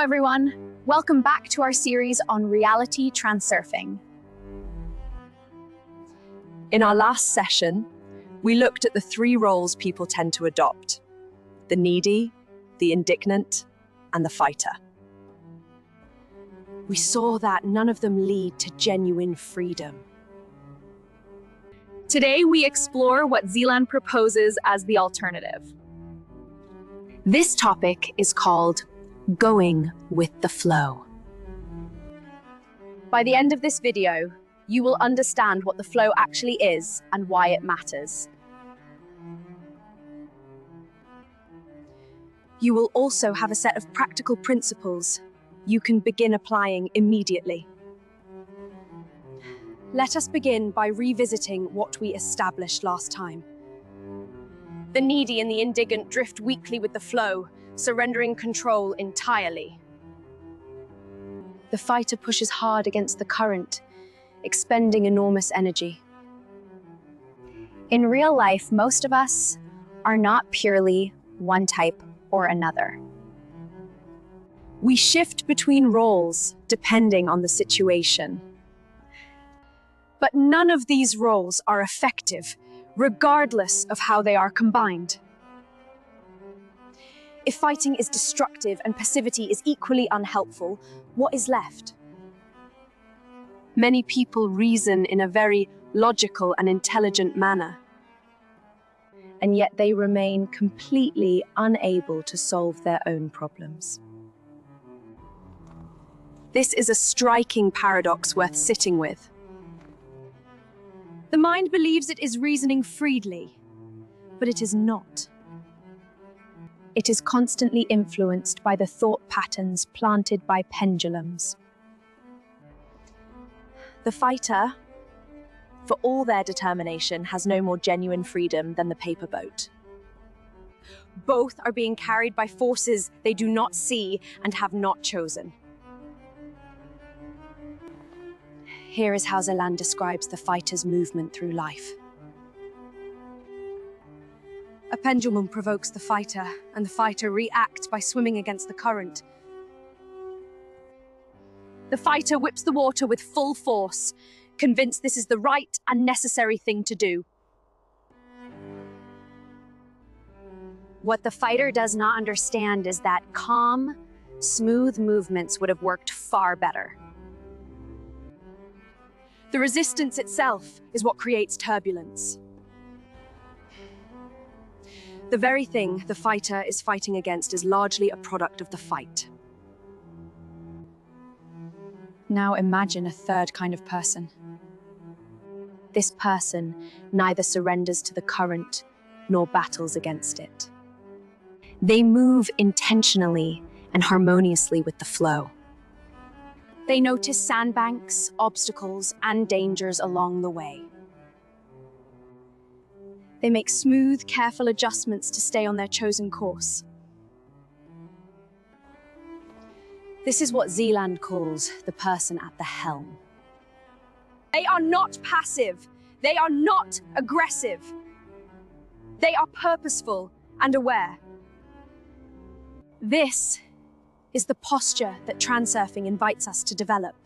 everyone. Welcome back to our series on Reality Transurfing. In our last session, we looked at the three roles people tend to adopt: the needy, the indignant, and the fighter. We saw that none of them lead to genuine freedom. Today, we explore what Zeland proposes as the alternative. This topic is called going with the flow. By the end of this video, you will understand what the flow actually is and why it matters. You will also have a set of practical principles you can begin applying immediately. Let us begin by revisiting what we established last time. The needy and the indignant drift weakly with the flow, surrendering control entirely. The fighter pushes hard against the current, expending enormous energy. In real life, most of us are not purely one type or another. We shift between roles depending on the situation. But none of these roles are effective, regardless of how they are combined. If fighting is destructive and passivity is equally unhelpful, what is left? Many people reason in a very logical and intelligent manner, and yet they remain completely unable to solve their own problems. This is a striking paradox worth sitting with. The mind believes it is reasoning freely, but it is not. It is constantly influenced by the thought patterns planted by pendulums. The fighter, for all their determination, has no more genuine freedom than the paper boat. Both are being carried by forces they do not see and have not chosen. Here is how Zeland describes the fighter's movement through life. A pendulum provokes the fighter, and the fighter reacts by swimming against the current. The fighter whips the water with full force, convinced this is the right and necessary thing to do. What the fighter does not understand is that calm, smooth movements would have worked far better. The resistance itself is what creates turbulence. The very thing the fighter is fighting against is largely a product of the fight. Now imagine a third kind of person. This person neither surrenders to the current nor battles against it. They move intentionally and harmoniously with the flow. They notice sandbanks, obstacles, and dangers along the way. They make smooth, careful adjustments to stay on their chosen course. This is what Zeland calls the person at the helm. They are not passive. They are not aggressive. They are purposeful and aware. This is the posture that transurfing invites us to develop.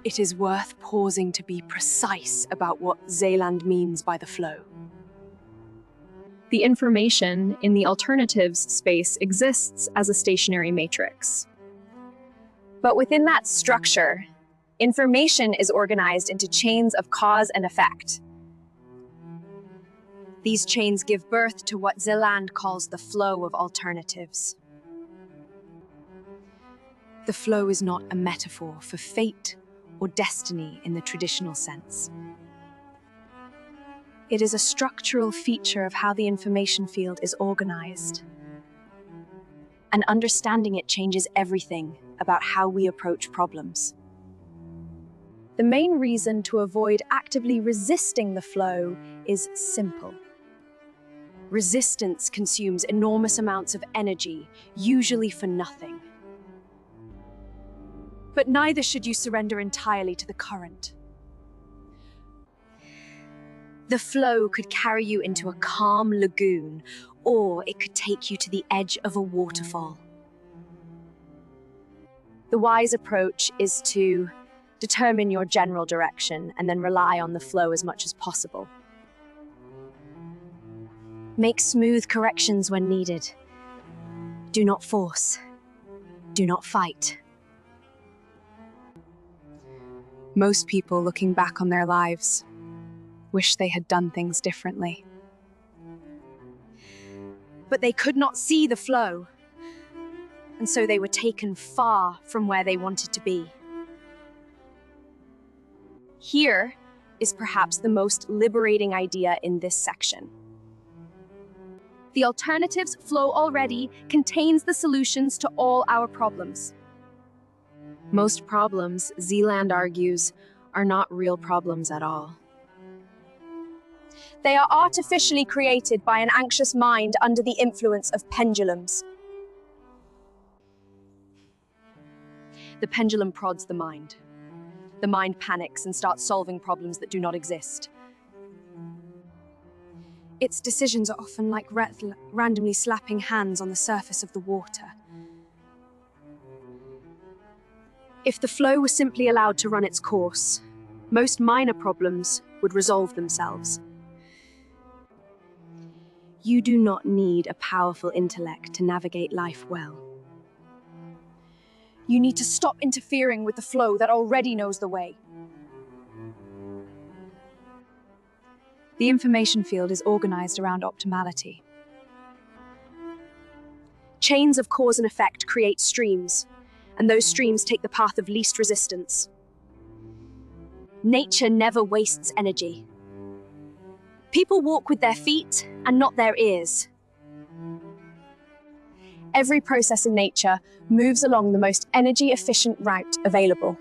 It is worth pausing to be precise about what Zeland means by the flow. The information in the alternatives space exists as a stationary matrix. But within that structure, information is organized into chains of cause and effect. These chains give birth to what Zeland calls the flow of alternatives. The flow is not a metaphor for fate or destiny in the traditional sense. It is a structural feature of how the information field is organized. And understanding it changes everything about how we approach problems. The main reason to avoid actively resisting the flow is simple. Resistance consumes enormous amounts of energy, usually for nothing. But neither should you surrender entirely to the current. The flow could carry you into a calm lagoon, or it could take you to the edge of a waterfall. The wise approach is to determine your general direction and then rely on the flow as much as possible. Make smooth corrections when needed. Do not force. Do not fight. Most people looking back on their lives wish they had done things differently. But they could not see the flow, and so they were taken far from where they wanted to be. Here is perhaps the most liberating idea in this section. The alternatives flow already contains the solutions to all our problems. Most problems, Zeland argues, are not real problems at all. They are artificially created by an anxious mind under the influence of pendulums. The pendulum prods the mind. The mind panics and starts solving problems that do not exist. Its decisions are often like randomly slapping hands on the surface of the water. If the flow was simply allowed to run its course, most minor problems would resolve themselves. You do not need a powerful intellect to navigate life well. You need to stop interfering with the flow that already knows the way. The information field is organized around optimality. Chains of cause and effect create streams, and those streams take the path of least resistance. Nature never wastes energy. People walk with their feet and not their ears. Every process in nature moves along the most energy-efficient route available.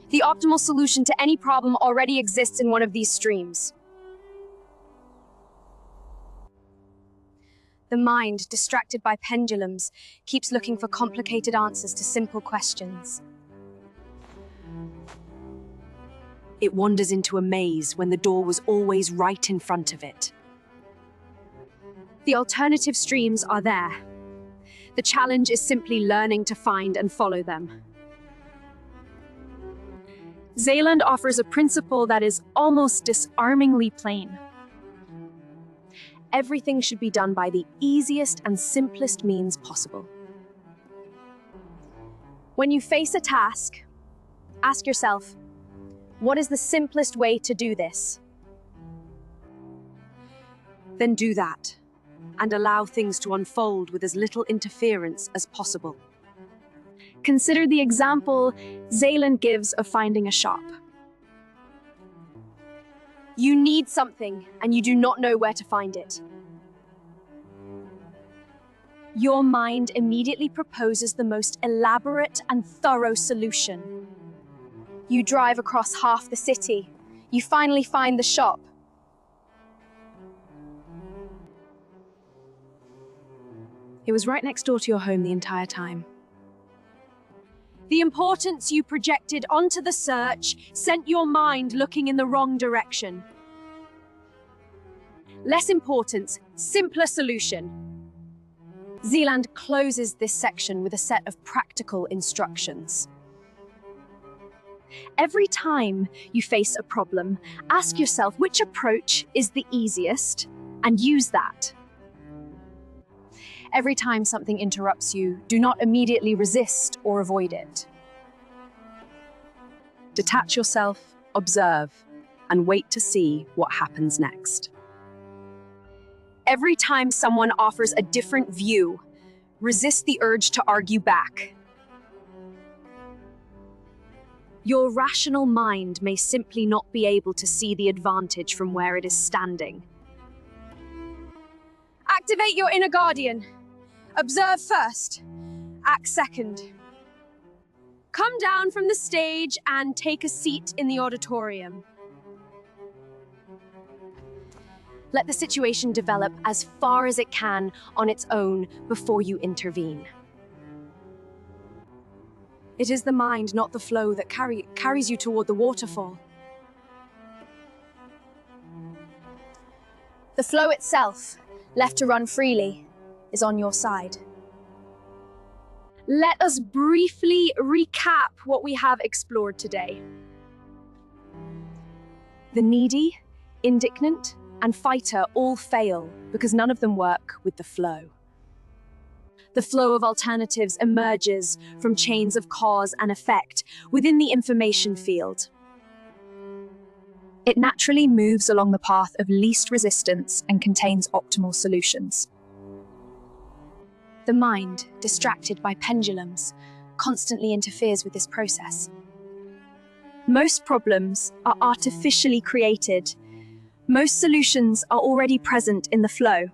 The optimal solution to any problem already exists in one of these streams. The mind, distracted by pendulums, keeps looking for complicated answers to simple questions. It wanders into a maze when the door was always right in front of it. The alternative streams are there. The challenge is simply learning to find and follow them. Zeland offers a principle that is almost disarmingly plain. Everything should be done by the easiest and simplest means possible. When you face a task, ask yourself, what is the simplest way to do this? Then do that, and allow things to unfold with as little interference as possible. Consider the example Zeland gives of finding a shop. You need something, and you do not know where to find it. Your mind immediately proposes the most elaborate and thorough solution. You drive across half the city. You finally find the shop. It was right next door to your home the entire time. The importance you projected onto the search sent your mind looking in the wrong direction. Less importance, simpler solution. Zeland closes this section with a set of practical instructions. Every time you face a problem, ask yourself which approach is the easiest and use that. Every time something interrupts you, do not immediately resist or avoid it. Detach yourself, observe, and wait to see what happens next. Every time someone offers a different view, resist the urge to argue back. Your rational mind may simply not be able to see the advantage from where it is standing. Activate your inner guardian. Observe first. Act second. Come down from the stage and take a seat in the auditorium. Let the situation develop as far as it can on its own before you intervene. It is the mind, not the flow, that carries you toward the waterfall. The flow itself, left to run freely, is on your side. Let us briefly recap what we have explored today. The needy, indignant, and fighter all fail because none of them work with the flow. The flow of alternatives emerges from chains of cause and effect within the information field. It naturally moves along the path of least resistance and contains optimal solutions. The mind, distracted by pendulums, constantly interferes with this process. Most problems are artificially created. Most solutions are already present in the flow.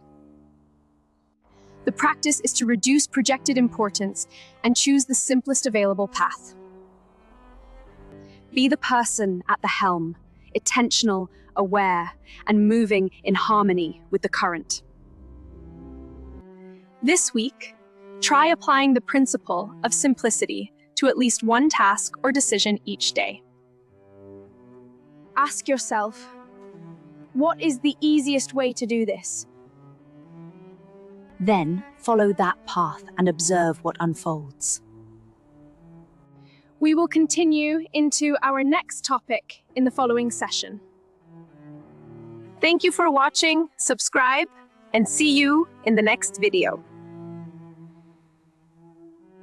The practice is to reduce projected importance and choose the simplest available path. Be the person at the helm, attentional, aware, and moving in harmony with the current. This week, try applying the principle of simplicity to at least one task or decision each day. Ask yourself, what is the easiest way to do this? Then follow that path and observe what unfolds. We will continue into our next topic in the following session. Thank you for watching, subscribe, and see you in the next video.